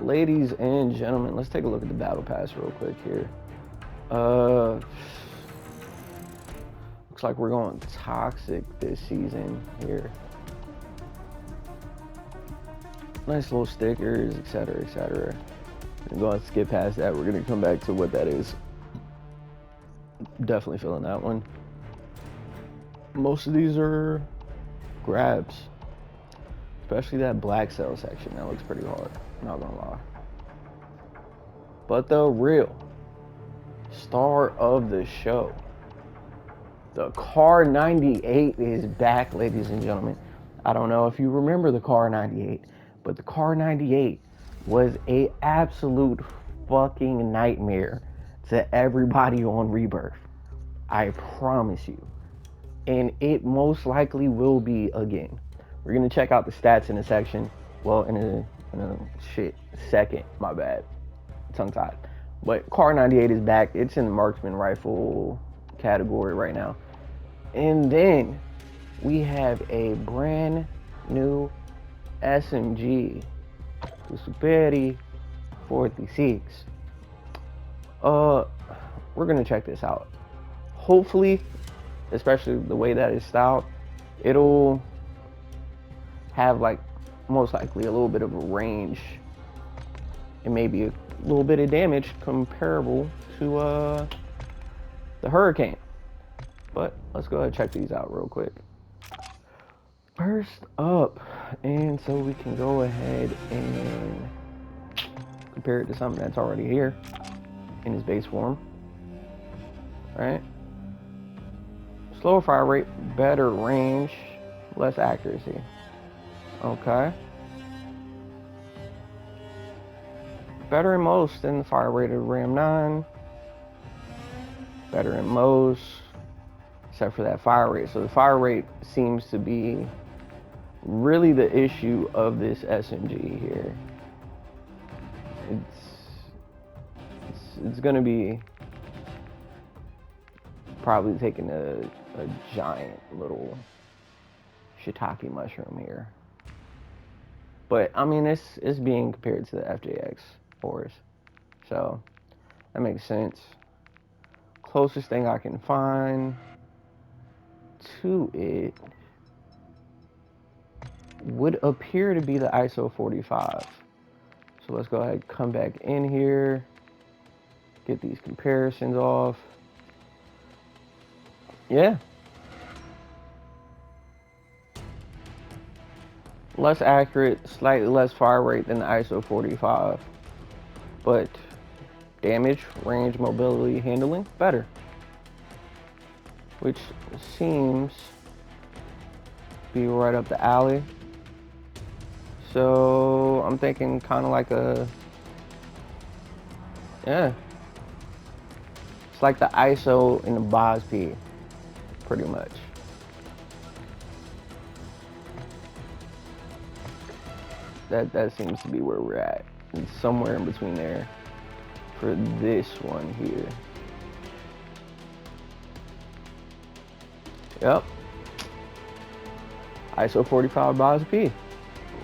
Ladies and gentlemen, let's take a look at the battle pass real quick here. Looks like we're going toxic this season here. Nice little stickers, etc., etc. I'm going to skip past that. We're going to come back to what that is. Definitely feeling that one. Most of these are grabs, especially that black cell section. That looks pretty hard, not gonna lie. But the real star of the show, the Car 98 is back, ladies and gentlemen. I don't know if you remember the Car 98, but the Car 98 was a absolute fucking nightmare to everybody on Rebirth. I promise you. And it most likely will be again. We're gonna check out the stats in a section. Well, in a second. My bad, tongue tied. But Car 98 is back. It's in the marksman rifle category right now. And then we have a brand new SMG, the Superi 46. We're gonna check this out. Hopefully, especially the way that it's styled, it'll have like most likely a little bit of a range and maybe a little bit of damage comparable to the Hurricane. But let's go ahead and check these out real quick. First up, and so we can go ahead and compare it to something that's already here in its base form. Right? Slower fire rate, better range, less accuracy. Okay. Better in most than the fire rate of Ram 9. Better in most, except for that fire rate. So the fire rate seems to be really the issue of this SMG here. It's gonna be probably taking a giant little shiitake mushroom here. But I mean, it's being compared to the FJX Horus, so that makes sense. Closest thing I can find to it would appear to be the ISO 45. So let's go ahead and come back in here, get these comparisons off. Yeah. Less accurate, slightly less fire rate than the ISO 45, but damage, range, mobility, handling, better. Which seems to be right up the alley. So I'm thinking kind of like yeah. It's like the ISO in the BOSP, pretty much. That seems to be where we're at. It's somewhere in between there for this one here. Yep. ISO 45 BOSP,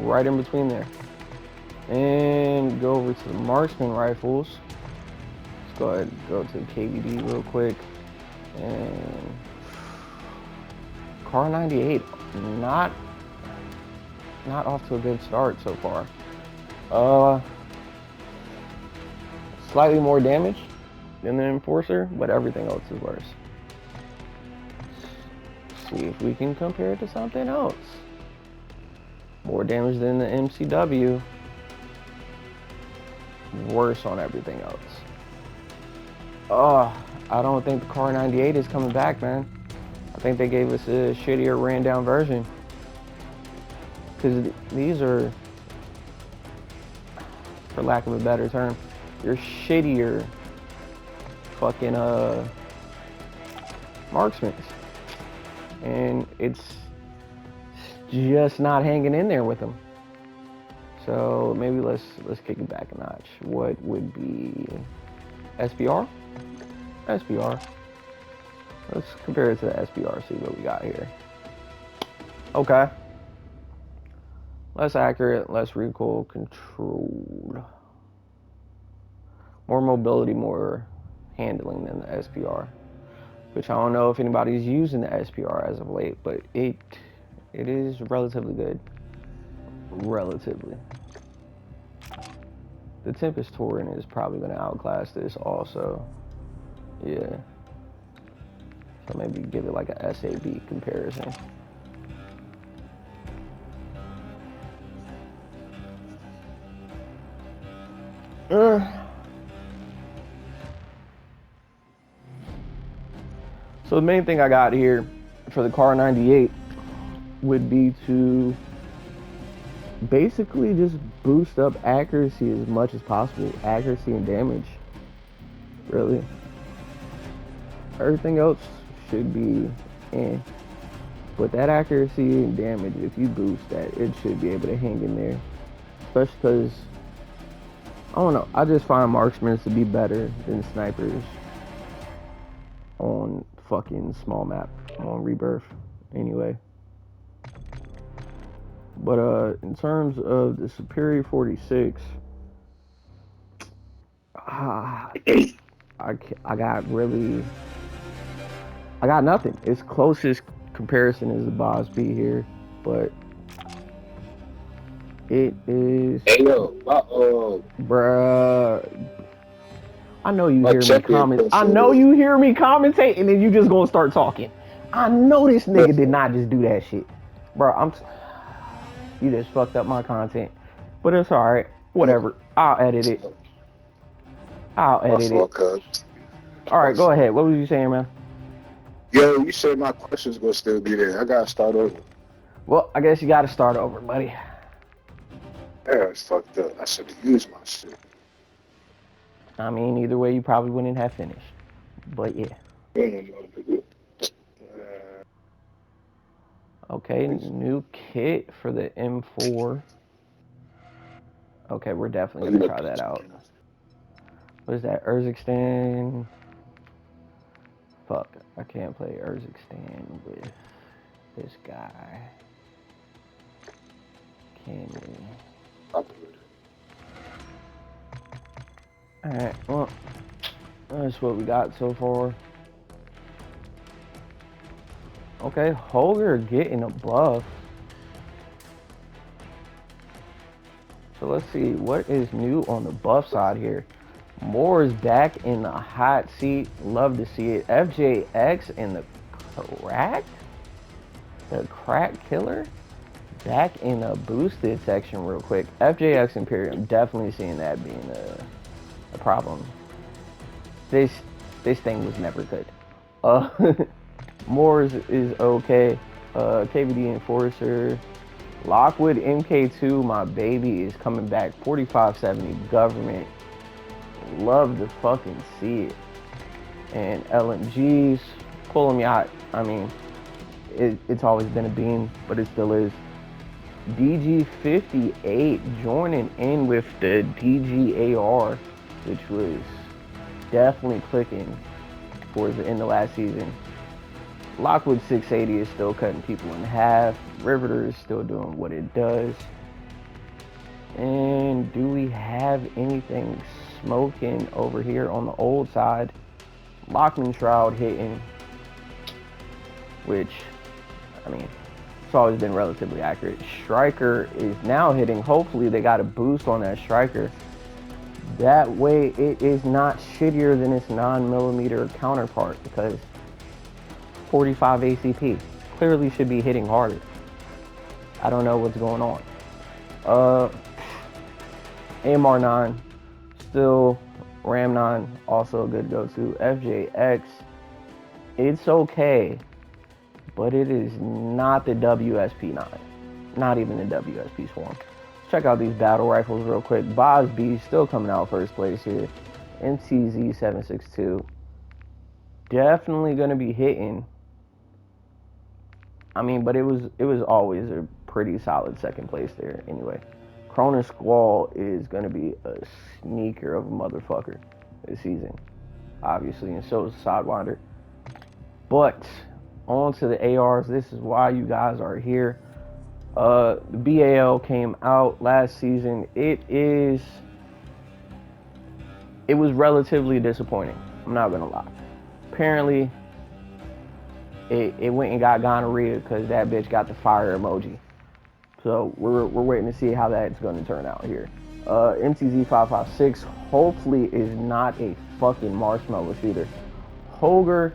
right in between there. And go over to the marksman rifles. Let's go ahead and go to the KVD real quick. And Car 98, not off to a good start so far. Slightly more damage than the Enforcer, but everything else is worse. See if we can compare it to something else. More damage than the MCW. Worse on everything else. I don't think the Car 98 is coming back, man. I think they gave us a shittier ran down version. Because these are, for lack of a better term, your shittier fucking marksmen. And it's just not hanging in there with them. So maybe let's kick it back a notch. What would be SPR? SPR. Let's compare it to the SPR, see what we got here. Okay. Less accurate, less recoil controlled. More mobility, more handling than the SPR. Which I don't know if anybody's using the SPR as of late, but it is relatively good. Relatively. The Tempest Touring is probably going to outclass this also. Yeah. So maybe give it like a SAB comparison. So the main thing I got here for the Car 98 would be to basically just boost up accuracy as much as possible. Accuracy and damage. Really. Everything else should be in. But that accuracy and damage, if you boost that, it should be able to hang in there. Especially because, I don't know, I just find marksmen to be better than snipers on fucking small map, on Rebirth, anyway. But in terms of the Superior 46, I got nothing. Its closest comparison is the Boss B here, but it is. Hey yo, Bruh. I know you my hear me comment. I know you hear me commentate, and then you just gonna start talking. I know this nigga did not just do that shit, bro. You just fucked up my content, but it's all right. Whatever. I'll edit it. All right, go ahead. What was you saying, man? Yo, you said my questions gonna still be there. I gotta start over. Well, I guess you gotta start over, buddy. Yeah, it's fucked up. I should have used my shit. I mean, either way, you probably wouldn't have finished. But yeah. Okay, new kit for the M4. Okay, we're definitely gonna try that out. What is that? Urzikstan. Fuck, I can't play Urzikstan with this guy. Can we? Alright, well, that's what we got so far. Okay, Holger getting a buff. So let's see, what is new on the buff side here? Moore is back in the hot seat. Love to see it. FJX in the crack? The crack killer? Back in a boosted section real quick. FJX Imperium, definitely seeing that being a problem. This thing was never good. Moore's is okay. KVD Enforcer. Lockwood MK2, my baby, is coming back. 4570 government. Love to fucking see it. And LMGs, Pull'em Yacht. I mean, it's always been a beam, but it still is. DG58 joining in with the DGAR, which was definitely clicking towards the end of last season. Lockwood 680 is still cutting people in half. Riveter is still doing what it does. And do we have anything smoking over here on the old side? Lockman Shroud hitting, which, I mean, it's always been relatively accurate. Striker is now hitting. Hopefully they got a boost on that Striker. That way it is not shittier than its 9mm counterpart, because 45 ACP clearly should be hitting harder. I don't know what's going on. AMR9 still, Ram 9 also a good go-to. FJX, it's okay, but it is not the WSP9, not even the WSP Swarm. Check out these battle rifles real quick. Boz B still coming out first place here. MTZ 762, definitely gonna be hitting. I mean, but it was always a pretty solid second place there anyway. Cronus Squall is going to be a sneaker of a motherfucker this season, obviously, and so is Sidewinder. But on to the ARs. This is why you guys are here. The BAL came out last season. It was relatively disappointing. I'm not gonna lie. Apparently, it went and got gonorrhea because that bitch got the fire emoji. So we're waiting to see how that's gonna turn out here. MTZ556 hopefully is not a fucking marshmallow shooter. Hoger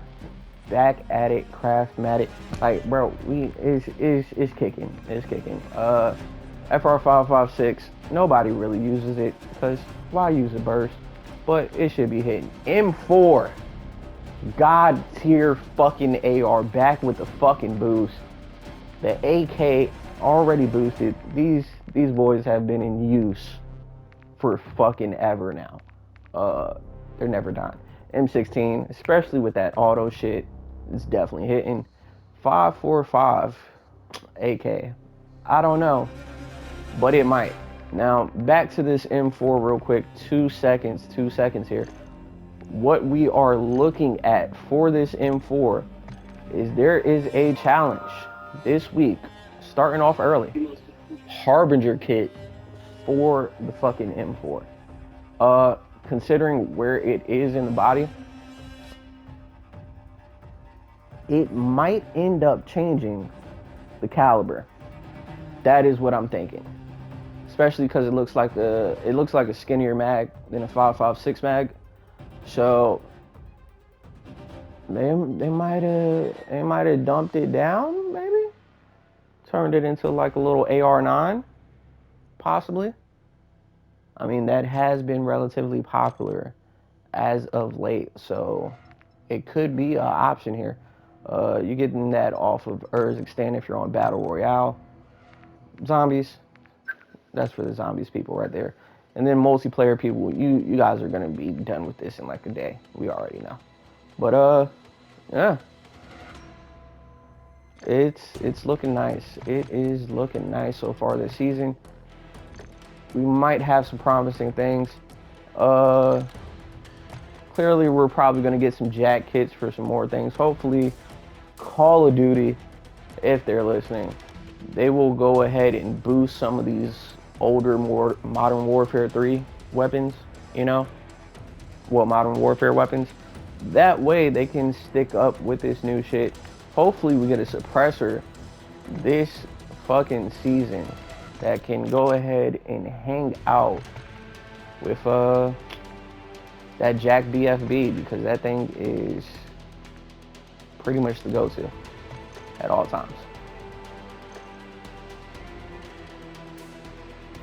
back at it, Craftmatic. Like, bro, it's kicking. It's kicking. FR556, nobody really uses it because why use a burst? But it should be hitting. M4, God tier fucking AR, back with the fucking boost. The AK already boosted. These boys have been in use for fucking ever now. They're never done. M16, especially with that auto shit, it's definitely hitting. 545 AK. I don't know, but it might. Now, back to this M4 real quick. 2 seconds here. What we are looking at for this M4 is there is a challenge this week, starting off early. Harbinger kit for the fucking M4. Considering where it is in the body, it might end up changing the caliber. That is what I'm thinking. Especially because it looks like a skinnier mag than a 5.56 mag. So they might have dumped it down, maybe turned it into like a little AR9, possibly. I mean, that has been relatively popular as of late, so it could be an option here. You're getting that off of Extend if you're on Battle Royale. Zombies, that's for the zombies people right there. And then multiplayer people, you guys are gonna be done with this in like a day. We already know. But yeah. It's looking nice. It is looking nice so far this season. We might have some promising things. Clearly we're probably gonna get some jack kits for some more things. Hopefully Call of Duty, if they're listening, they will go ahead and boost some of these older, more Modern Warfare 3 weapons, you know? Well, Modern Warfare weapons. That way they can stick up with this new shit. Hopefully we get a suppressor this fucking season that can go ahead and hang out with that Jack BFB, because that thing is pretty much the go-to at all times.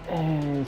And